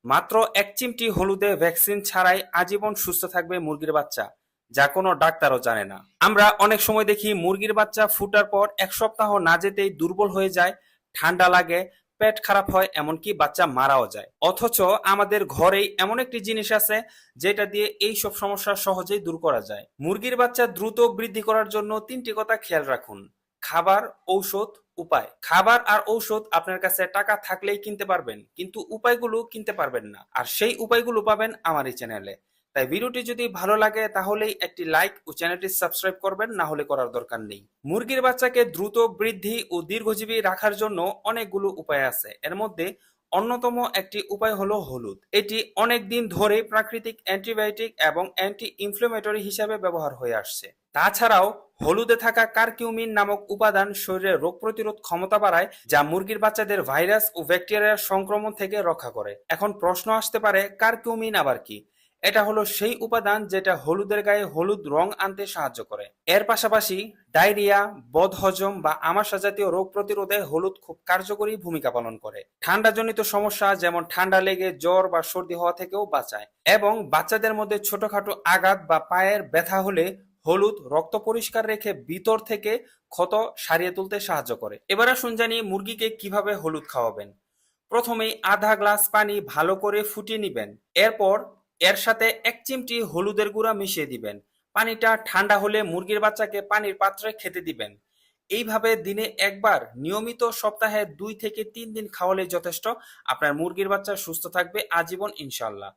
মাত্র এক চিমটি হলুদে ভ্যাকসিন ছাড়াই আজীবন সুস্থ থাকবে মুরগির বাচ্চা, যা কোনো ডাক্তারও জানে না। আমরা অনেক সময় দেখি মুরগির বাচ্চা ফুটার পর এক সপ্তাহ না যেতেই দুর্বল হয়ে যায়, ঠান্ডা লাগে, পেট খারাপ হয়, এমনকি বাচ্চা মারাও যায়। অথচ আমাদের ঘরেই এমন একটি জিনিস আছে যেটা দিয়ে এই সব সমস্যা সহজেই দূর করা যায়। মুরগির বাচ্চা দ্রুত বৃদ্ধি করার জন্য তিনটি কথা খেয়াল রাখুন: খাবার, ঔষধ, উপায়। খাবার আর ঔষধ আপনার কাছে টাকা থাকলেই কিনতে পারবেন, কিন্তু উপায়গুলো কিনতে পারবেন না। আর সেই উপায়গুলো পাবেন আমার এই চ্যানেলে। তাই ভিডিওটি যদি ভালো লাগে তাহলেই একটি লাইক ও চ্যানেলটি সাবস্ক্রাইব করবেন, না হলে করার দরকার নেই। মুরগির বাচ্চাকে দ্রুত বৃদ্ধি ও দীর্ঘজীবী রাখার জন্য অনেকগুলো উপায় আছে। এর মধ্যে অন্যতম একটি উপায় হলো হলুদ। এটি অনেক দিন ধরে প্রাকৃতিক অ্যান্টিবায়োটিক এবং অ্যান্টি ইনফ্লেমেটরি হিসাবে ব্যবহার হয়ে আসছে। তাছাড়াও হলুদে থাকা কারকিউমিন নামক উপাদান শরীরে রোগ প্রতিরোধ ক্ষমতা বাড়ায়, যা মুরগির বাচ্চাদের ভাইরাস ও ব্যাকটেরিয়ার সংক্রমণ থেকে রক্ষা করে। এখন প্রশ্ন আসতে পারে, কারকিউমিন আবার কি? এটা হলো সেই উপাদান যেটা হলুদের গায়ে হলুদ রং আনতে সাহায্য করে। এর পাশাপাশি ডায়রিয়া, বদহজম বা আমাশা জাতীয় রোগ প্রতিরোধে হলুদ খুব কার্যকরী ভূমিকা পালন করে। ঠান্ডাজনিত সমস্যা যেমন ঠান্ডা লেগে জ্বর বা সর্দি হওয়া থেকেও বাঁচায়। এবং বাচ্চাদের মধ্যে ছোটখাটো আঘাত বা পায়ের ব্যথা হলে হলুদ রক্ত পরিষ্কার রেখে ভিতর থেকে ক্ষত সারিয়ে তুলতে সাহায্য করে। এবার আসুন জানি মুরগিকে কিভাবে হলুদ খাওয়াবেন। প্রথমেই আধা গ্লাস পানি ভালো করে ফুটিয়ে নিবেন। এরপর এর সাথে এক চিমটি হলুদের গুঁড়া মিশিয়ে দিবেন। পানিটা ঠান্ডা হলে মুরগির বাচ্চাকে পানির পাত্রে খেতে দিবেন। এইভাবে দিনে একবার নিয়মিত সপ্তাহে 2 থেকে 3 দিন খাওয়ালে যথেষ্ট। আপনার মুরগির বাচ্চা সুস্থ থাকবে আজীবন ইনশাল্লাহ।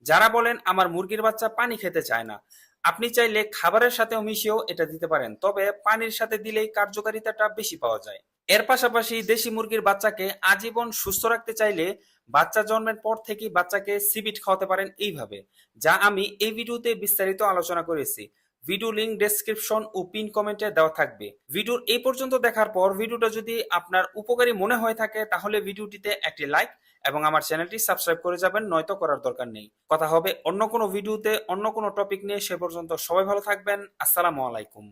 যারা বলেন আমার মুরগির বাচ্চা পানি খেতে চায় না, আপনি চাইলে খাবারের সাথেও মিশিয়েও এটা দিতে পারেন, তবে পানির সাথে দিলেই কার্যকারিতাটা বেশি পাওয়া যায়। এর পাশাপাশি দেশি মুরগির বাচ্চাকে আজীবন সুস্থ রাখতে চাইলে বাচ্চা জন্মের পর থেকেই বাচ্চাকে সিবিট খাওয়াতে পারেন এইভাবে, যা আমি এই ভিডিওতে বিস্তারিত আলোচনা করেছি। ভিডিও লিংক ডেসক্রিপশন ও পিন কমেন্টে দেওয়া থাকবে। ভিডিওর এই পর্যন্ত দেখার পর ভিডিওটা যদি আপনার উপকারী মনে হয়ে থাকে তাহলে ভিডিওটিতে একটি লাইক এবং আমার চ্যানেলটি সাবস্ক্রাইব করে যাবেন, নয়তো করার দরকার নেই। কথা হবে অন্য কোনো ভিডিওতে অন্য কোনো টপিক নিয়ে। সে পর্যন্ত সবাই ভালো থাকবেন। আসসালামু আলাইকুম।